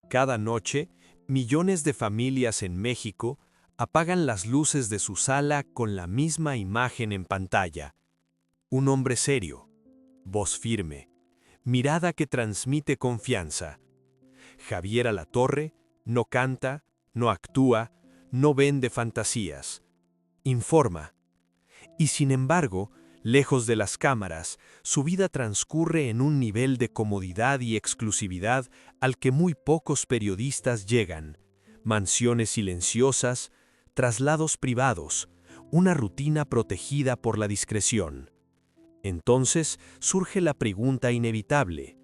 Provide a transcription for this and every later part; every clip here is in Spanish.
Cada noche, millones de familias en México apagan las luces de su sala con la misma imagen en pantalla. Un hombre serio, voz firme, mirada que transmite confianza. Javier Alatorre no canta, no actúa, no vende fantasías. Informa. Y sin embargo, lejos de las cámaras, su vida transcurre en un nivel de comodidad y exclusividad al que muy pocos periodistas llegan. Mansiones silenciosas, traslados privados, una rutina protegida por la discreción. Entonces surge la pregunta inevitable: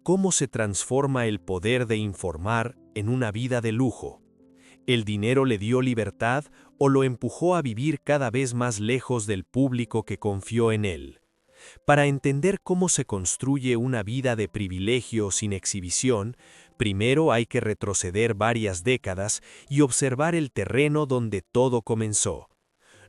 ¿cómo se transforma el poder de informar en una vida de lujo? ¿El dinero le dio libertad o lo empujó a vivir cada vez más lejos del público que confió en él? Para entender cómo se construye una vida de privilegio sin exhibición, primero hay que retroceder varias décadas y observar el terreno donde todo comenzó.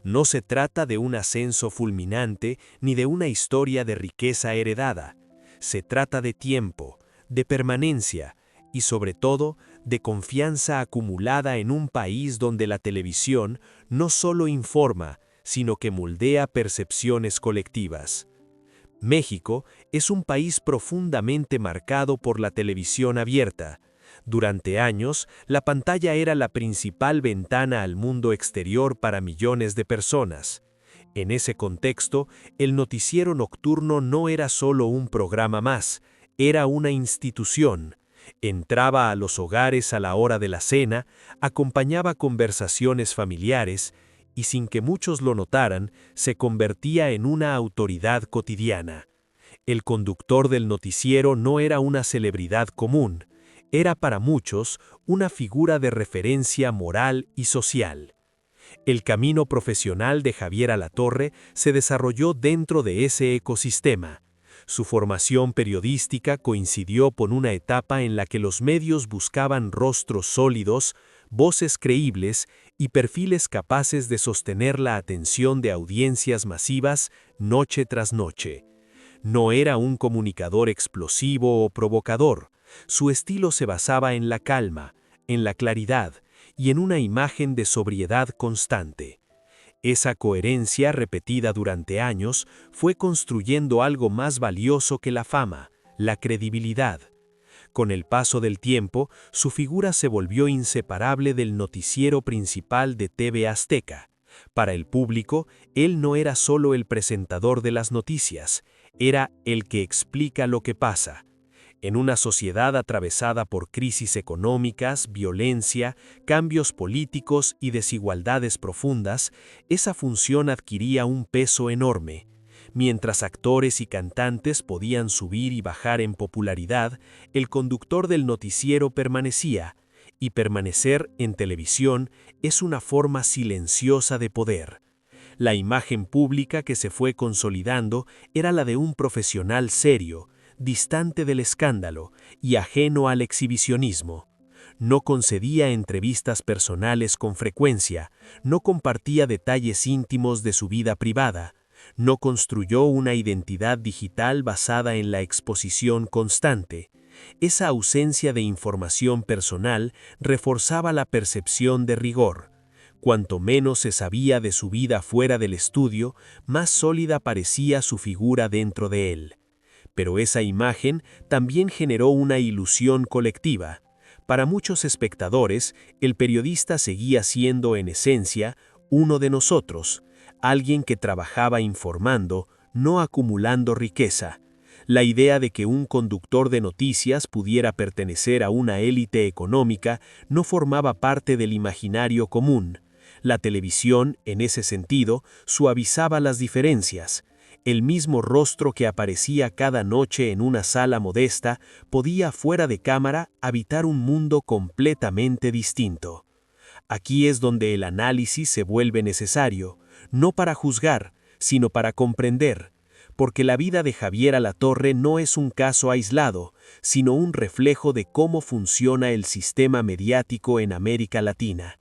No se trata de un ascenso fulminante ni de una historia de riqueza heredada. Se trata de tiempo, de permanencia y sobre todo de confianza acumulada en un país donde la televisión no solo informa, sino que moldea percepciones colectivas. México es un país profundamente marcado por la televisión abierta. Durante años, la pantalla era la principal ventana al mundo exterior para millones de personas. En ese contexto, el noticiero nocturno no era solo un programa más, era una institución. Entraba a los hogares a la hora de la cena, acompañaba conversaciones familiares y sin que muchos lo notaran, se convertía en una autoridad cotidiana. El conductor del noticiero no era una celebridad común, era para muchos una figura de referencia moral y social. El camino profesional de Javier Alatorre se desarrolló dentro de ese ecosistema. Su formación periodística coincidió con una etapa en la que los medios buscaban rostros sólidos, voces creíbles y perfiles capaces de sostener la atención de audiencias masivas noche tras noche. No era un comunicador explosivo o provocador. Su estilo se basaba en la calma, en la claridad y en una imagen de sobriedad constante. Esa coherencia, repetida durante años, fue construyendo algo más valioso que la fama, la credibilidad. Con el paso del tiempo, su figura se volvió inseparable del noticiero principal de TV Azteca. Para el público, él no era solo el presentador de las noticias, era el que explica lo que pasa. En una sociedad atravesada por crisis económicas, violencia, cambios políticos y desigualdades profundas, esa función adquiría un peso enorme. Mientras actores y cantantes podían subir y bajar en popularidad, el conductor del noticiero permanecía, y permanecer en televisión es una forma silenciosa de poder. La imagen pública que se fue consolidando era la de un profesional serio, distante del escándalo y ajeno al exhibicionismo. No concedía entrevistas personales con frecuencia, no compartía detalles íntimos de su vida privada, no construyó una identidad digital basada en la exposición constante. Esa ausencia de información personal reforzaba la percepción de rigor. Cuanto menos se sabía de su vida fuera del estudio, más sólida parecía su figura dentro de él. Pero esa imagen también generó una ilusión colectiva. Para muchos espectadores, el periodista seguía siendo en esencia uno de nosotros, alguien que trabajaba informando, no acumulando riqueza. La idea de que un conductor de noticias pudiera pertenecer a una élite económica no formaba parte del imaginario común. La televisión, en ese sentido, suavizaba las diferencias. El mismo rostro que aparecía cada noche en una sala modesta podía, fuera de cámara, habitar un mundo completamente distinto. Aquí es donde el análisis se vuelve necesario, no para juzgar, sino para comprender, porque la vida de Javier Alatorre no es un caso aislado, sino un reflejo de cómo funciona el sistema mediático en América Latina.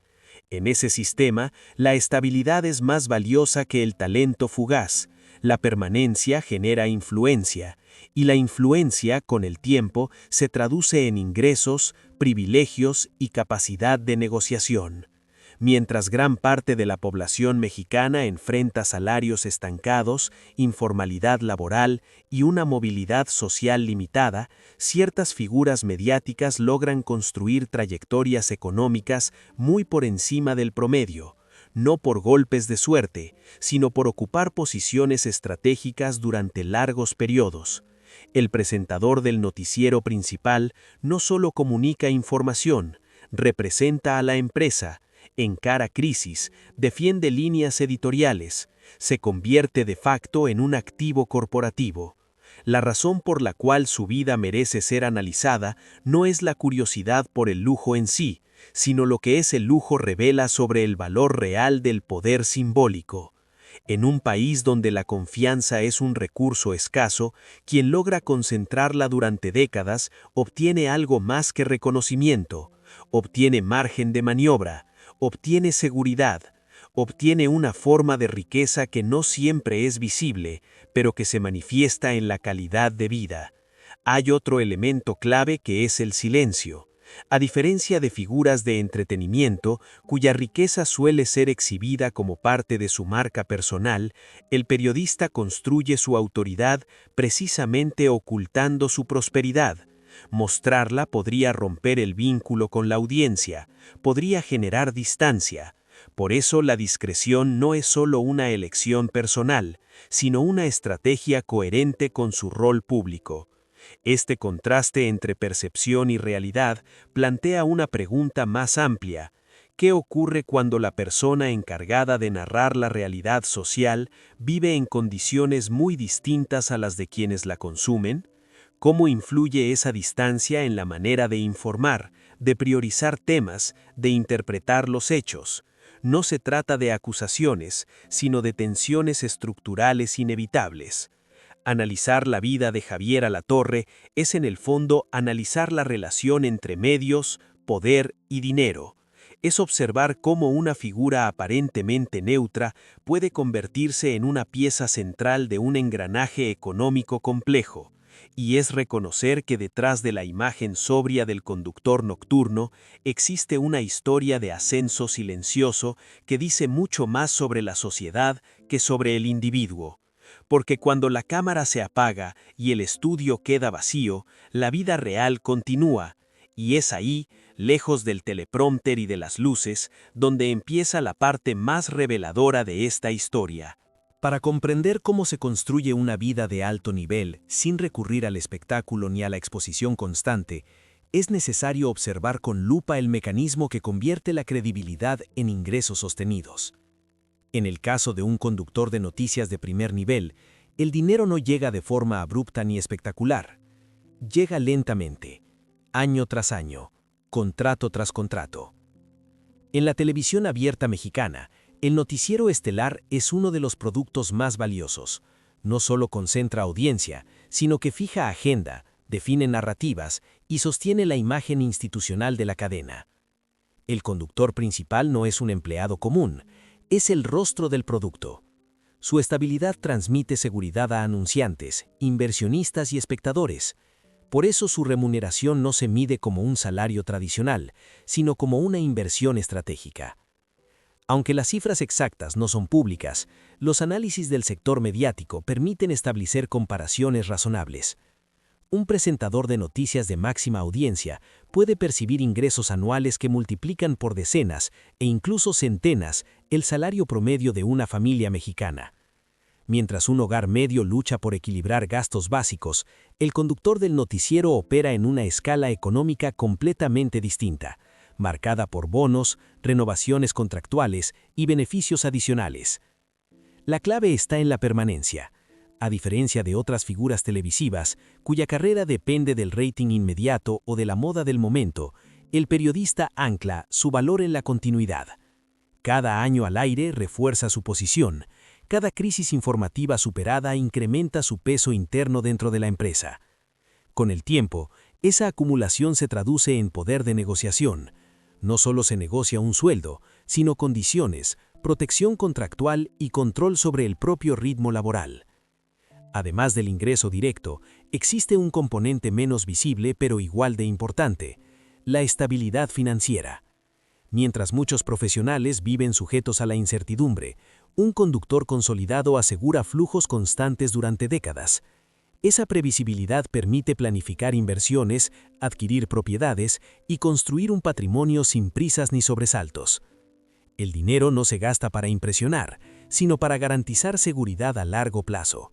En ese sistema, la estabilidad es más valiosa que el talento fugaz. La permanencia genera influencia, y la influencia, con el tiempo, se traduce en ingresos, privilegios y capacidad de negociación. Mientras gran parte de la población mexicana enfrenta salarios estancados, informalidad laboral y una movilidad social limitada, ciertas figuras mediáticas logran construir trayectorias económicas muy por encima del promedio, no por golpes de suerte, sino por ocupar posiciones estratégicas durante largos periodos. El presentador del noticiero principal no solo comunica información, representa a la empresa, encara crisis, defiende líneas editoriales, se convierte de facto en un activo corporativo. La razón por la cual su vida merece ser analizada no es la curiosidad por el lujo en sí, sino lo que ese lujo revela sobre el valor real del poder simbólico. En un país donde la confianza es un recurso escaso, quien logra concentrarla durante décadas obtiene algo más que reconocimiento, obtiene margen de maniobra, obtiene seguridad, obtiene una forma de riqueza que no siempre es visible, pero que se manifiesta en la calidad de vida. Hay otro elemento clave que es el silencio. A diferencia de figuras de entretenimiento, cuya riqueza suele ser exhibida como parte de su marca personal, el periodista construye su autoridad precisamente ocultando su prosperidad. Mostrarla podría romper el vínculo con la audiencia, podría generar distancia. Por eso la discreción no es solo una elección personal, sino una estrategia coherente con su rol público. Este contraste entre percepción y realidad plantea una pregunta más amplia. ¿Qué ocurre cuando la persona encargada de narrar la realidad social vive en condiciones muy distintas a las de quienes la consumen? ¿Cómo influye esa distancia en la manera de informar, de priorizar temas, de interpretar los hechos? No se trata de acusaciones, sino de tensiones estructurales inevitables. Analizar la vida de Javier Alatorre es en el fondo analizar la relación entre medios, poder y dinero. Es observar cómo una figura aparentemente neutra puede convertirse en una pieza central de un engranaje económico complejo. Y es reconocer que detrás de la imagen sobria del conductor nocturno existe una historia de ascenso silencioso que dice mucho más sobre la sociedad que sobre el individuo. Porque cuando la cámara se apaga y el estudio queda vacío, la vida real continúa, y es ahí, lejos del teleprompter y de las luces, donde empieza la parte más reveladora de esta historia. Para comprender cómo se construye una vida de alto nivel sin recurrir al espectáculo ni a la exposición constante, es necesario observar con lupa el mecanismo que convierte la credibilidad en ingresos sostenidos. En el caso de un conductor de noticias de primer nivel, el dinero no llega de forma abrupta ni espectacular. Llega lentamente, año tras año, contrato tras contrato. En la televisión abierta mexicana, el noticiero estelar es uno de los productos más valiosos. No solo concentra audiencia, sino que fija agenda, define narrativas y sostiene la imagen institucional de la cadena. El conductor principal no es un empleado común, es el rostro del producto. Su estabilidad transmite seguridad a anunciantes, inversionistas y espectadores. Por eso su remuneración no se mide como un salario tradicional, sino como una inversión estratégica. Aunque las cifras exactas no son públicas, los análisis del sector mediático permiten establecer comparaciones razonables. Un presentador de noticias de máxima audiencia puede percibir ingresos anuales que multiplican por decenas e incluso centenas el salario promedio de una familia mexicana. Mientras un hogar medio lucha por equilibrar gastos básicos, el conductor del noticiero opera en una escala económica completamente distinta, marcada por bonos, renovaciones contractuales y beneficios adicionales. La clave está en la permanencia. A diferencia de otras figuras televisivas, cuya carrera depende del rating inmediato o de la moda del momento, el periodista ancla su valor en la continuidad. Cada año al aire refuerza su posición. Cada crisis informativa superada incrementa su peso interno dentro de la empresa. Con el tiempo, esa acumulación se traduce en poder de negociación. No solo se negocia un sueldo, sino condiciones, protección contractual y control sobre el propio ritmo laboral. Además del ingreso directo, existe un componente menos visible pero igual de importante: la estabilidad financiera. Mientras muchos profesionales viven sujetos a la incertidumbre, un conductor consolidado asegura flujos constantes durante décadas. Esa previsibilidad permite planificar inversiones, adquirir propiedades y construir un patrimonio sin prisas ni sobresaltos. El dinero no se gasta para impresionar, sino para garantizar seguridad a largo plazo.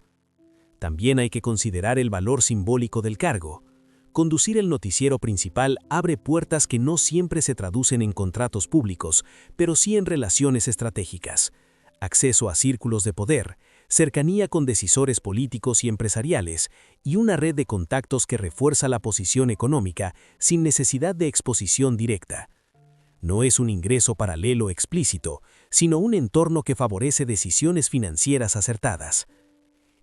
También hay que considerar el valor simbólico del cargo. Conducir el noticiero principal abre puertas que no siempre se traducen en contratos públicos, pero sí en relaciones estratégicas: acceso a círculos de poder, cercanía con decisores políticos y empresariales, y una red de contactos que refuerza la posición económica sin necesidad de exposición directa. No es un ingreso paralelo explícito, sino un entorno que favorece decisiones financieras acertadas.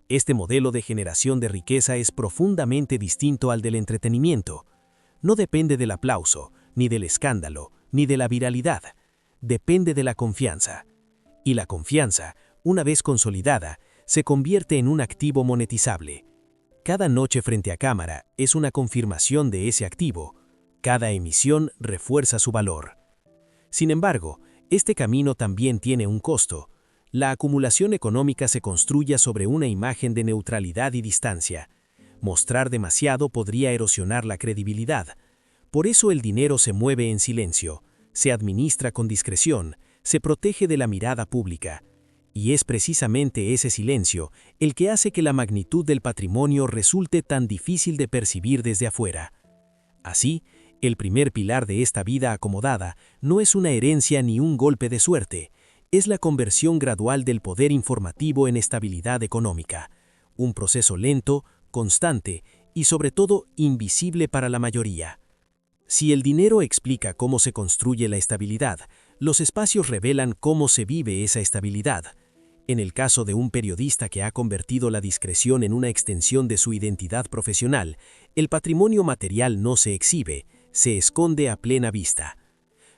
Este modelo de generación de riqueza es profundamente distinto al del entretenimiento. No depende del aplauso, ni del escándalo, ni de la viralidad. Depende de la confianza. Y la confianza, una vez consolidada, se convierte en un activo monetizable. Cada noche frente a cámara es una confirmación de ese activo. Cada emisión refuerza su valor. Sin embargo, este camino también tiene un costo. La acumulación económica se construye sobre una imagen de neutralidad y distancia. Mostrar demasiado podría erosionar la credibilidad. Por eso el dinero se mueve en silencio, se administra con discreción, se protege de la mirada pública. Y es precisamente ese silencio el que hace que la magnitud del patrimonio resulte tan difícil de percibir desde afuera. Así, el primer pilar de esta vida acomodada no es una herencia ni un golpe de suerte. Es la conversión gradual del poder informativo en estabilidad económica, un proceso lento, constante y sobre todo invisible para la mayoría. Si el dinero explica cómo se construye la estabilidad, los espacios revelan cómo se vive esa estabilidad. En el caso de un periodista que ha convertido la discreción en una extensión de su identidad profesional, el patrimonio material no se exhibe, se esconde a plena vista.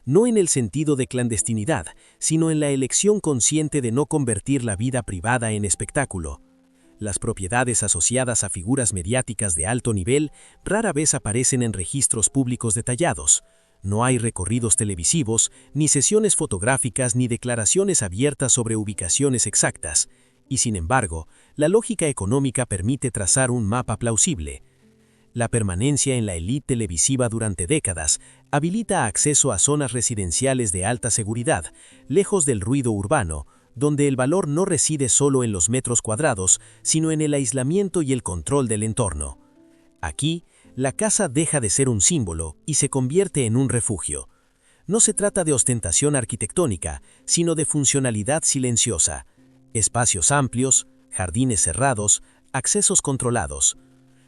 No en el sentido de clandestinidad, sino en la elección consciente de no convertir la vida privada en espectáculo. Las propiedades asociadas a figuras mediáticas de alto nivel rara vez aparecen en registros públicos detallados. No hay recorridos televisivos, ni sesiones fotográficas, ni declaraciones abiertas sobre ubicaciones exactas. Y sin embargo, la lógica económica permite trazar un mapa plausible. La permanencia en la élite televisiva durante décadas habilita acceso a zonas residenciales de alta seguridad, lejos del ruido urbano, donde el valor no reside solo en los metros cuadrados, sino en el aislamiento y el control del entorno. Aquí, la casa deja de ser un símbolo y se convierte en un refugio. No se trata de ostentación arquitectónica, sino de funcionalidad silenciosa. Espacios amplios, jardines cerrados, accesos controlados.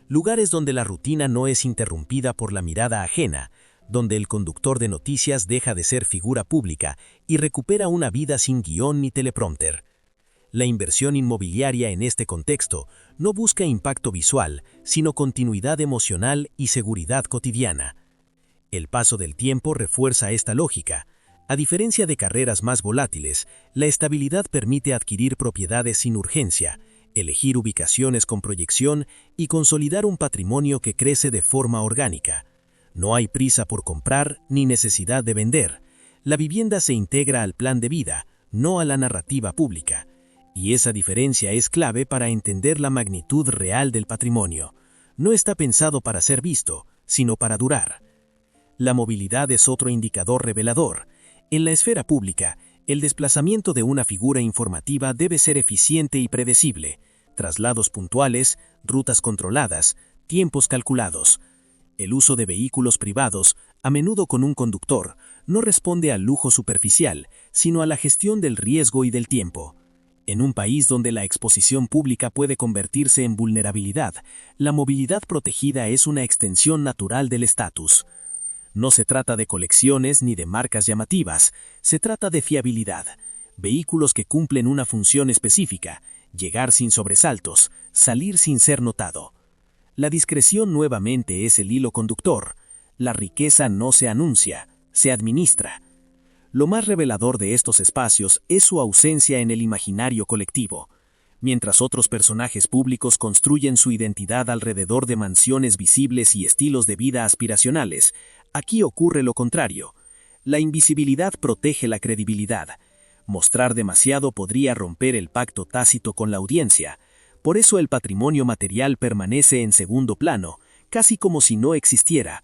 Lugares donde la rutina no es interrumpida por la mirada ajena, donde el conductor de noticias deja de ser figura pública y recupera una vida sin guión ni teleprompter. La inversión inmobiliaria en este contexto no busca impacto visual, sino continuidad emocional y seguridad cotidiana. El paso del tiempo refuerza esta lógica. A diferencia de carreras más volátiles, la estabilidad permite adquirir propiedades sin urgencia, elegir ubicaciones con proyección y consolidar un patrimonio que crece de forma orgánica. No hay prisa por comprar ni necesidad de vender. La vivienda se integra al plan de vida, no a la narrativa pública. Y esa diferencia es clave para entender la magnitud real del patrimonio. No está pensado para ser visto, sino para durar. La movilidad es otro indicador revelador. En la esfera pública, el desplazamiento de una figura informativa debe ser eficiente y predecible. Traslados puntuales, rutas controladas, tiempos calculados. El uso de vehículos privados, a menudo con un conductor, no responde al lujo superficial, sino a la gestión del riesgo y del tiempo. En un país donde la exposición pública puede convertirse en vulnerabilidad, la movilidad protegida es una extensión natural del estatus. No se trata de colecciones ni de marcas llamativas, se trata de fiabilidad. Vehículos que cumplen una función específica, llegar sin sobresaltos, salir sin ser notado. La discreción nuevamente es el hilo conductor. La riqueza no se anuncia, se administra. Lo más revelador de estos espacios es su ausencia en el imaginario colectivo. Mientras otros personajes públicos construyen su identidad alrededor de mansiones visibles y estilos de vida aspiracionales, aquí ocurre lo contrario. La invisibilidad protege la credibilidad. Mostrar demasiado podría romper el pacto tácito con la audiencia. Por eso el patrimonio material permanece en segundo plano, casi como si no existiera.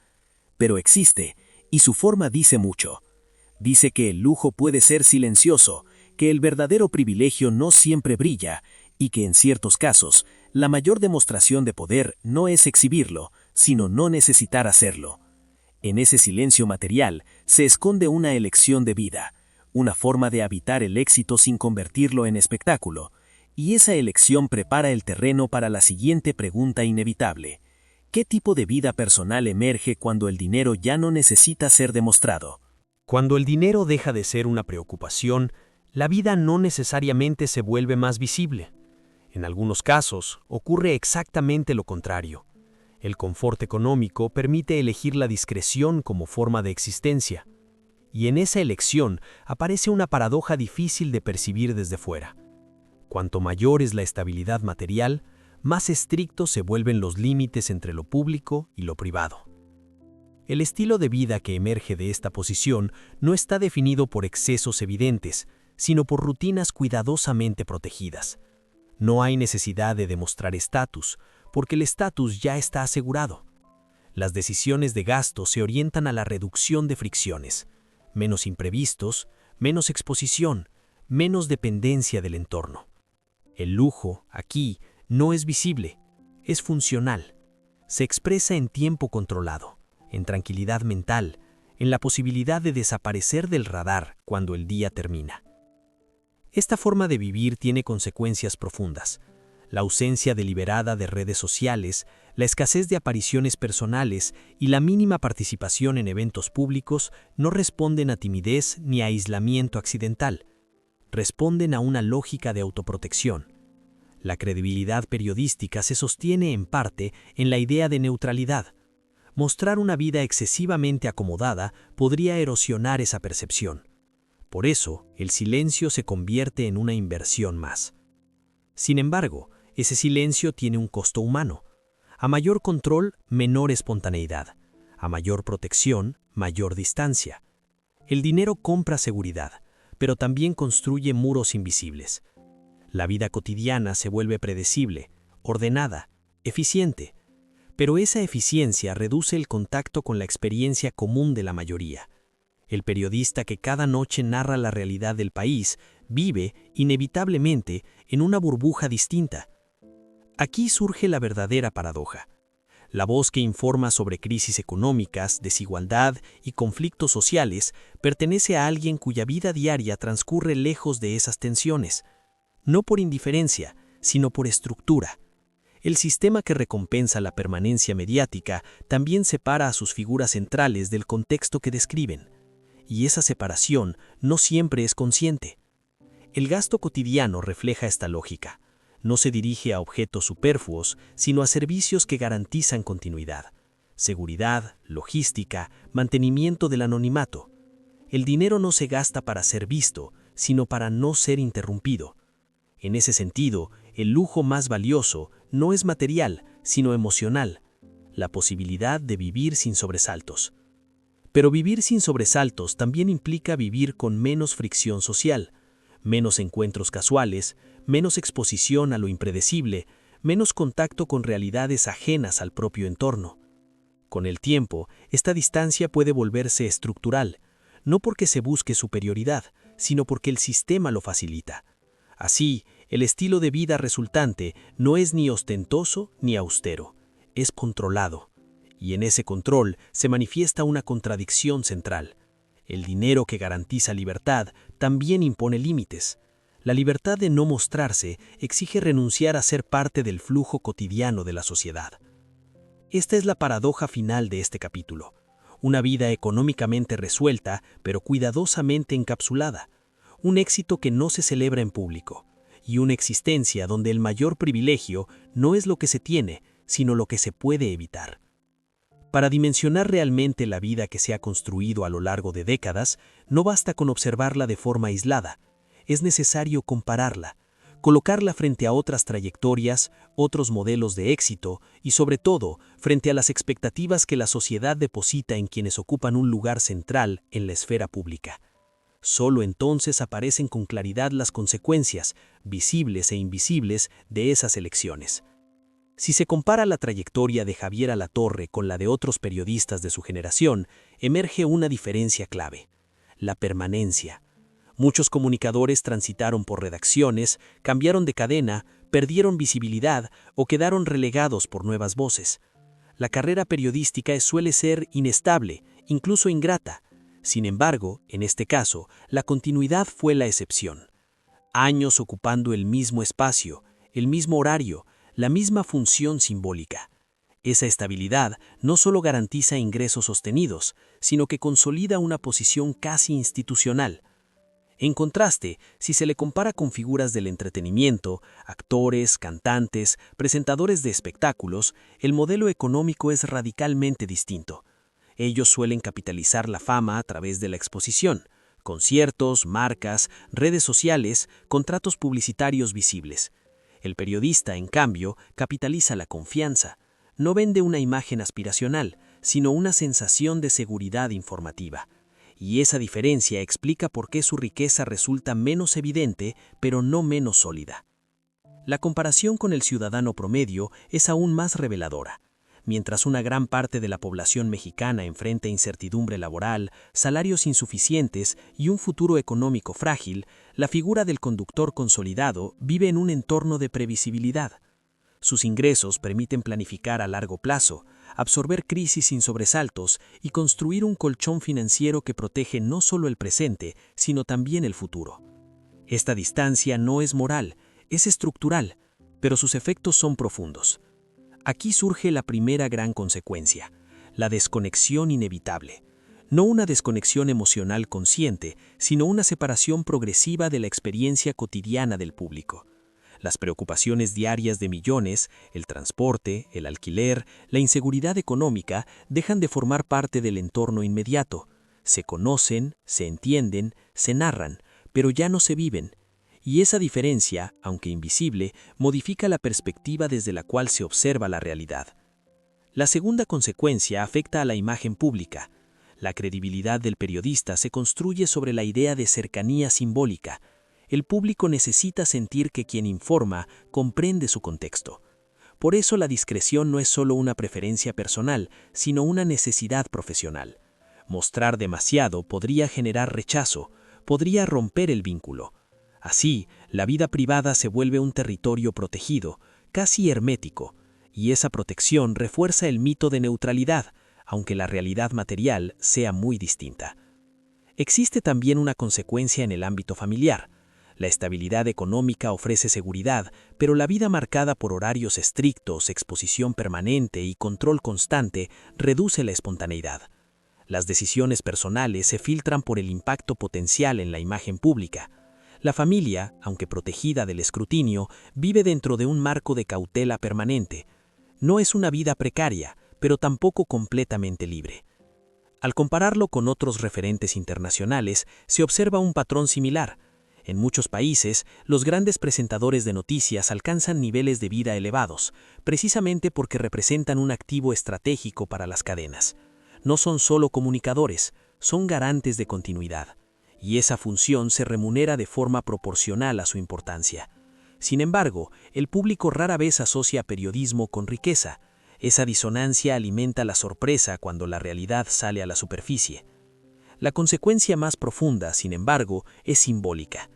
Pero existe, y su forma dice mucho. Dice que el lujo puede ser silencioso, que el verdadero privilegio no siempre brilla, y que en ciertos casos, la mayor demostración de poder no es exhibirlo, sino no necesitar hacerlo. En ese silencio material se esconde una elección de vida, una forma de habitar el éxito sin convertirlo en espectáculo, y esa elección prepara el terreno para la siguiente pregunta inevitable. ¿Qué tipo de vida personal emerge cuando el dinero ya no necesita ser demostrado? Cuando el dinero deja de ser una preocupación, la vida no necesariamente se vuelve más visible. En algunos casos, ocurre exactamente lo contrario. El confort económico permite elegir la discreción como forma de existencia. Y en esa elección aparece una paradoja difícil de percibir desde fuera. Cuanto mayor es la estabilidad material, más estrictos se vuelven los límites entre lo público y lo privado. El estilo de vida que emerge de esta posición no está definido por excesos evidentes, sino por rutinas cuidadosamente protegidas. No hay necesidad de demostrar estatus, porque el estatus ya está asegurado. Las decisiones de gasto se orientan a la reducción de fricciones, menos imprevistos, menos exposición, menos dependencia del entorno. El lujo, aquí, no es visible, es funcional. Se expresa en tiempo controlado, en tranquilidad mental, en la posibilidad de desaparecer del radar cuando el día termina. Esta forma de vivir tiene consecuencias profundas. La ausencia deliberada de redes sociales, la escasez de apariciones personales y la mínima participación en eventos públicos no responden a timidez ni a aislamiento accidental. Responden a una lógica de autoprotección. La credibilidad periodística se sostiene en parte en la idea de neutralidad. Mostrar una vida excesivamente acomodada podría erosionar esa percepción. Por eso, el silencio se convierte en una inversión más. Sin embargo, ese silencio tiene un costo humano. A mayor control, menor espontaneidad. A mayor protección, mayor distancia. El dinero compra seguridad, pero también construye muros invisibles. La vida cotidiana se vuelve predecible, ordenada, eficiente. Pero esa eficiencia reduce el contacto con la experiencia común de la mayoría. El periodista que cada noche narra la realidad del país vive, inevitablemente, en una burbuja distinta. Aquí surge la verdadera paradoja. La voz que informa sobre crisis económicas, desigualdad y conflictos sociales pertenece a alguien cuya vida diaria transcurre lejos de esas tensiones, no por indiferencia, sino por estructura. El sistema que recompensa la permanencia mediática también separa a sus figuras centrales del contexto que describen. Y esa separación no siempre es consciente. El gasto cotidiano refleja esta lógica. No se dirige a objetos superfluos, sino a servicios que garantizan continuidad. Seguridad, logística, mantenimiento del anonimato. El dinero no se gasta para ser visto, sino para no ser interrumpido. En ese sentido, el lujo más valioso no es material, sino emocional. La posibilidad de vivir sin sobresaltos. Pero vivir sin sobresaltos también implica vivir con menos fricción social, menos encuentros casuales, menos exposición a lo impredecible, menos contacto con realidades ajenas al propio entorno. Con el tiempo, esta distancia puede volverse estructural, no porque se busque superioridad, sino porque el sistema lo facilita. Así, el estilo de vida resultante no es ni ostentoso ni austero, es controlado. Y en ese control se manifiesta una contradicción central. El dinero que garantiza libertad también impone límites. La libertad de no mostrarse exige renunciar a ser parte del flujo cotidiano de la sociedad. Esta es la paradoja final de este capítulo. Una vida económicamente resuelta, pero cuidadosamente encapsulada. Un éxito que no se celebra en público. Y una existencia donde el mayor privilegio no es lo que se tiene, sino lo que se puede evitar. Para dimensionar realmente la vida que se ha construido a lo largo de décadas, no basta con observarla de forma aislada. Es necesario compararla colocarla frente a otras trayectorias, otros modelos de éxito y, sobre todo, frente a las expectativas que la sociedad deposita en quienes ocupan un lugar central en la esfera pública. Solo entonces aparecen con claridad las consecuencias, visibles e invisibles, de esas elecciones. Si se compara la trayectoria de Javier Alatorre con la de otros periodistas de su generación, emerge una diferencia clave: la permanencia. Muchos comunicadores transitaron por redacciones, cambiaron de cadena, perdieron visibilidad o quedaron relegados por nuevas voces. La carrera periodística suele ser inestable, incluso ingrata. Sin embargo, en este caso, la continuidad fue la excepción. Años ocupando el mismo espacio, el mismo horario, la misma función simbólica. Esa estabilidad no solo garantiza ingresos sostenidos, sino que consolida una posición casi institucional. En contraste, si se le compara con figuras del entretenimiento, actores, cantantes, presentadores de espectáculos, el modelo económico es radicalmente distinto. Ellos suelen capitalizar la fama a través de la exposición: conciertos, marcas, redes sociales, contratos publicitarios visibles. El periodista, en cambio, capitaliza la confianza. No vende una imagen aspiracional, sino una sensación de seguridad informativa. Y esa diferencia explica por qué su riqueza resulta menos evidente, pero no menos sólida. La comparación con el ciudadano promedio es aún más reveladora. Mientras una gran parte de la población mexicana enfrenta incertidumbre laboral, salarios insuficientes y un futuro económico frágil, la figura del conductor consolidado vive en un entorno de previsibilidad. Sus ingresos permiten planificar a largo plazo, absorber crisis sin sobresaltos y construir un colchón financiero que protege no solo el presente, sino también el futuro. Esta distancia no es moral, es estructural, pero sus efectos son profundos. Aquí surge la primera gran consecuencia: la desconexión inevitable. No una desconexión emocional consciente, sino una separación progresiva de la experiencia cotidiana del público. Las preocupaciones diarias de millones, el transporte, el alquiler, la inseguridad económica, dejan de formar parte del entorno inmediato. Se conocen, se entienden, se narran, pero ya no se viven. Y esa diferencia, aunque invisible, modifica la perspectiva desde la cual se observa la realidad. La segunda consecuencia afecta a la imagen pública. La credibilidad del periodista se construye sobre la idea de cercanía simbólica. El público necesita sentir que quien informa comprende su contexto. Por eso la discreción no es solo una preferencia personal, sino una necesidad profesional. Mostrar demasiado podría generar rechazo, podría romper el vínculo. Así, la vida privada se vuelve un territorio protegido, casi hermético, y esa protección refuerza el mito de neutralidad, aunque la realidad material sea muy distinta. Existe también una consecuencia en el ámbito familiar. La estabilidad económica ofrece seguridad, pero la vida marcada por horarios estrictos, exposición permanente y control constante reduce la espontaneidad. Las decisiones personales se filtran por el impacto potencial en la imagen pública. La familia, aunque protegida del escrutinio, vive dentro de un marco de cautela permanente. No es una vida precaria, pero tampoco completamente libre. Al compararlo con otros referentes internacionales, se observa un patrón similar. En muchos países, los grandes presentadores de noticias alcanzan niveles de vida elevados, precisamente porque representan un activo estratégico para las cadenas. No son solo comunicadores, son garantes de continuidad. Y esa función se remunera de forma proporcional a su importancia. Sin embargo, el público rara vez asocia periodismo con riqueza. Esa disonancia alimenta la sorpresa cuando la realidad sale a la superficie. La consecuencia más profunda, sin embargo, es simbólica.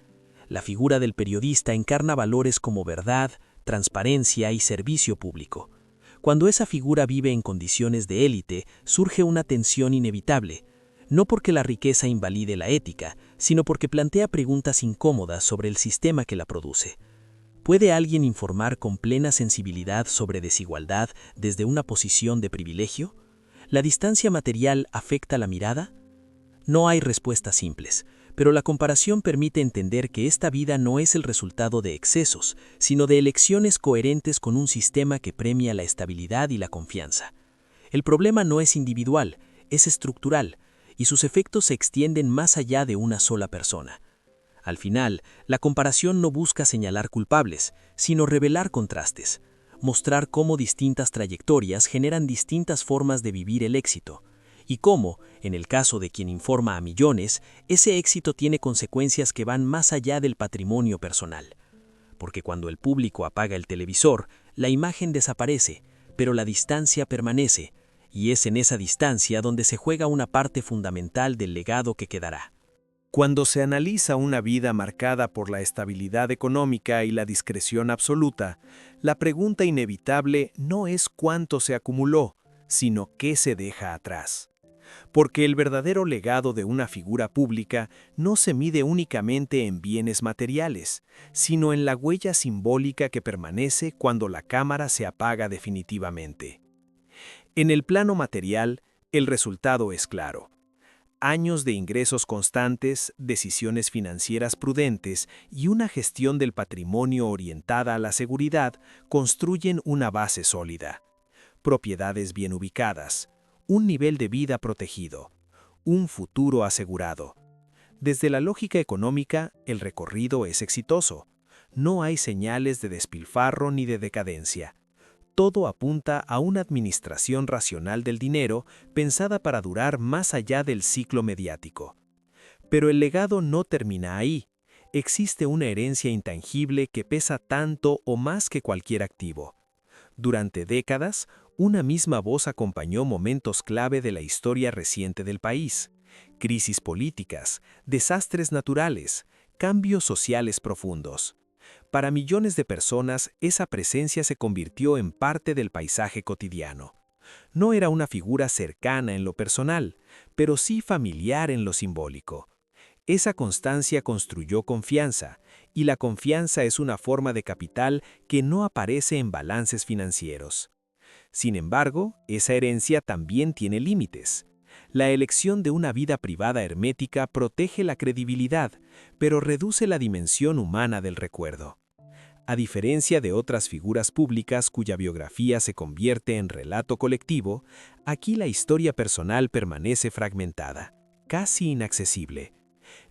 La figura del periodista encarna valores como verdad, transparencia y servicio público. Cuando esa figura vive en condiciones de élite, surge una tensión inevitable. No porque la riqueza invalide la ética, sino porque plantea preguntas incómodas sobre el sistema que la produce. ¿Puede alguien informar con plena sensibilidad sobre desigualdad desde una posición de privilegio? ¿La distancia material afecta la mirada? No hay respuestas simples, pero la comparación permite entender que esta vida no es el resultado de excesos, sino de elecciones coherentes con un sistema que premia la estabilidad y la confianza. El problema no es individual, es estructural, y sus efectos se extienden más allá de una sola persona. Al final, la comparación no busca señalar culpables, sino revelar contrastes, mostrar cómo distintas trayectorias generan distintas formas de vivir el éxito, y cómo, en el caso de quien informa a millones, ese éxito tiene consecuencias que van más allá del patrimonio personal. Porque cuando el público apaga el televisor, la imagen desaparece, pero la distancia permanece, y es en esa distancia donde se juega una parte fundamental del legado que quedará. Cuando se analiza una vida marcada por la estabilidad económica y la discreción absoluta, la pregunta inevitable no es cuánto se acumuló, sino qué se deja atrás. Porque el verdadero legado de una figura pública no se mide únicamente en bienes materiales, sino en la huella simbólica que permanece cuando la cámara se apaga definitivamente. En el plano material, el resultado es claro. Años de ingresos constantes, decisiones financieras prudentes y una gestión del patrimonio orientada a la seguridad construyen una base sólida. Propiedades bien ubicadas, un nivel de vida protegido, un futuro asegurado. Desde la lógica económica, el recorrido es exitoso. No hay señales de despilfarro ni de decadencia. Todo apunta a una administración racional del dinero pensada para durar más allá del ciclo mediático. Pero el legado no termina ahí. Existe una herencia intangible que pesa tanto o más que cualquier activo. Durante décadas, una misma voz acompañó momentos clave de la historia reciente del país: crisis políticas, desastres naturales, cambios sociales profundos. Para millones de personas, esa presencia se convirtió en parte del paisaje cotidiano. No era una figura cercana en lo personal, pero sí familiar en lo simbólico. Esa constancia construyó confianza, y la confianza es una forma de capital que no aparece en balances financieros. Sin embargo, esa herencia también tiene límites. La elección de una vida privada hermética protege la credibilidad, pero reduce la dimensión humana del recuerdo. A diferencia de otras figuras públicas cuya biografía se convierte en relato colectivo, aquí la historia personal permanece fragmentada, casi inaccesible.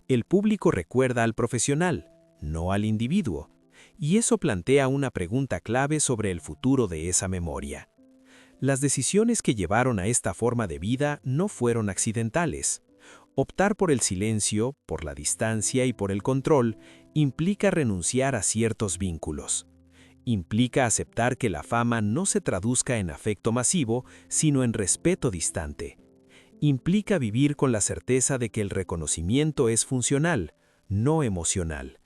El público recuerda al profesional, no al individuo, y eso plantea una pregunta clave sobre el futuro de esa memoria. Las decisiones que llevaron a esta forma de vida no fueron accidentales. Optar por el silencio, por la distancia y por el control implica renunciar a ciertos vínculos. Implica aceptar que la fama no se traduzca en afecto masivo, sino en respeto distante. Implica vivir con la certeza de que el reconocimiento es funcional, no emocional.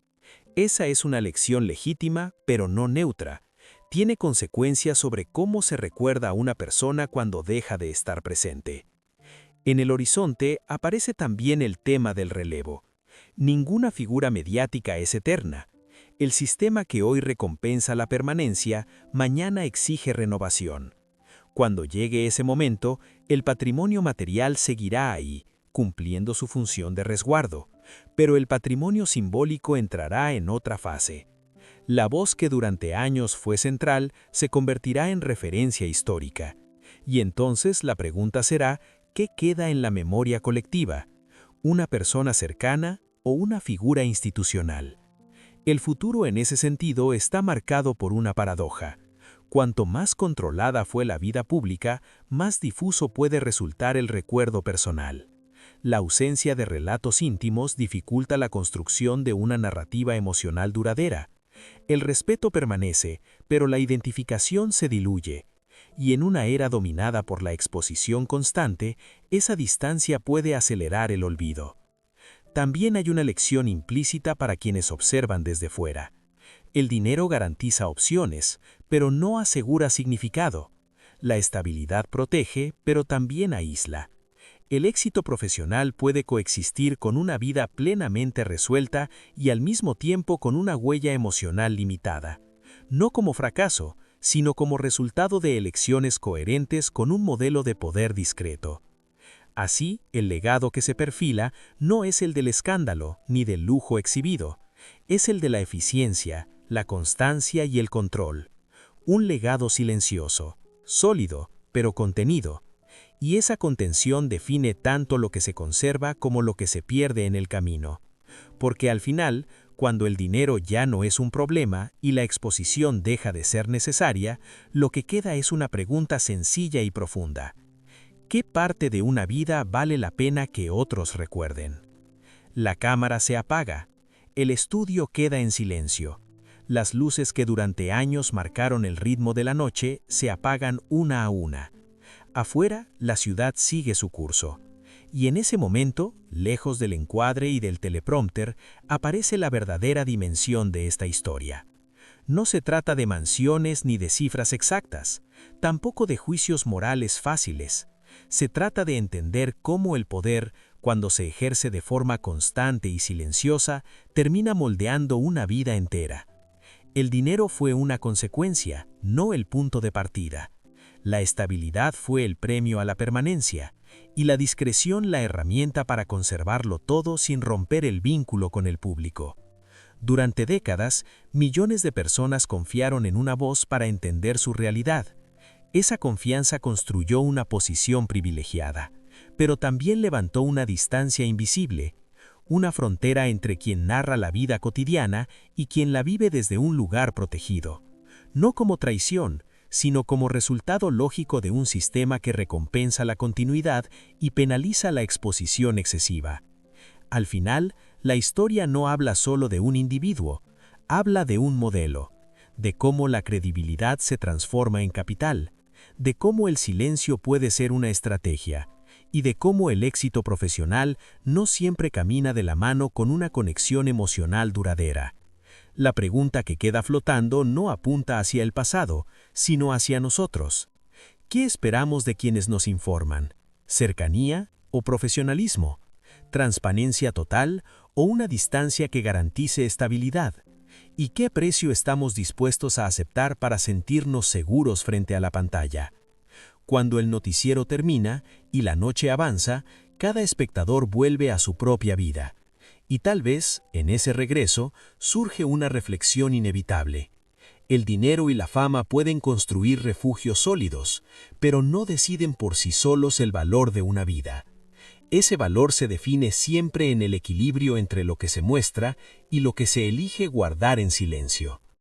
Esa es una lección legítima, pero no neutra. Tiene consecuencias sobre cómo se recuerda a una persona cuando deja de estar presente. En el horizonte aparece también el tema del relevo. Ninguna figura mediática es eterna. El sistema que hoy recompensa la permanencia, mañana exige renovación. Cuando llegue ese momento, el patrimonio material seguirá ahí, cumpliendo su función de resguardo, pero el patrimonio simbólico entrará en otra fase. La voz que durante años fue central se convertirá en referencia histórica. Y entonces la pregunta será: ¿qué queda en la memoria colectiva? ¿Una persona cercana o una figura institucional? El futuro en ese sentido está marcado por una paradoja. Cuanto más controlada fue la vida pública, más difuso puede resultar el recuerdo personal. La ausencia de relatos íntimos dificulta la construcción de una narrativa emocional duradera. El respeto permanece, pero la identificación se diluye. Y en una era dominada por la exposición constante, esa distancia puede acelerar el olvido. También hay una lección implícita para quienes observan desde fuera. El dinero garantiza opciones, pero no asegura significado. La estabilidad protege, pero también aísla. El éxito profesional puede coexistir con una vida plenamente resuelta y al mismo tiempo con una huella emocional limitada. No como fracaso, sino como resultado de elecciones coherentes con un modelo de poder discreto. Así, el legado que se perfila no es el del escándalo ni del lujo exhibido, es el de la eficiencia, la constancia y el control. Un legado silencioso, sólido, pero contenido. Y esa contención define tanto lo que se conserva como lo que se pierde en el camino. Porque al final, cuando el dinero ya no es un problema y la exposición deja de ser necesaria, lo que queda es una pregunta sencilla y profunda. ¿Qué parte de una vida vale la pena que otros recuerden? La cámara se apaga. El estudio queda en silencio. Las luces que durante años marcaron el ritmo de la noche se apagan una a una. Afuera, la ciudad sigue su curso. Y en ese momento, lejos del encuadre y del teleprompter, aparece la verdadera dimensión de esta historia. No se trata de mansiones ni de cifras exactas, tampoco de juicios morales fáciles. Se trata de entender cómo el poder, cuando se ejerce de forma constante y silenciosa, termina moldeando una vida entera. El dinero fue una consecuencia, no el punto de partida. La estabilidad fue el premio a la permanencia, y la discreción la herramienta para conservarlo todo sin romper el vínculo con el público. Durante décadas, millones de personas confiaron en una voz para entender su realidad. Esa confianza construyó una posición privilegiada, pero también levantó una distancia invisible, una frontera entre quien narra la vida cotidiana y quien la vive desde un lugar protegido. No como traición, sino como resultado lógico de un sistema que recompensa la continuidad y penaliza la exposición excesiva. Al final, la historia no habla solo de un individuo, habla de un modelo, de cómo la credibilidad se transforma en capital, de cómo el silencio puede ser una estrategia, y de cómo el éxito profesional no siempre camina de la mano con una conexión emocional duradera. La pregunta que queda flotando no apunta hacia el pasado, sino hacia nosotros. ¿Qué esperamos de quienes nos informan? ¿Cercanía o profesionalismo? ¿Transparencia total o una distancia que garantice estabilidad? ¿Y qué precio estamos dispuestos a aceptar para sentirnos seguros frente a la pantalla? Cuando el noticiero termina y la noche avanza, cada espectador vuelve a su propia vida. Y tal vez, en ese regreso, surge una reflexión inevitable. El dinero y la fama pueden construir refugios sólidos, pero no deciden por sí solos el valor de una vida. Ese valor se define siempre en el equilibrio entre lo que se muestra y lo que se elige guardar en silencio.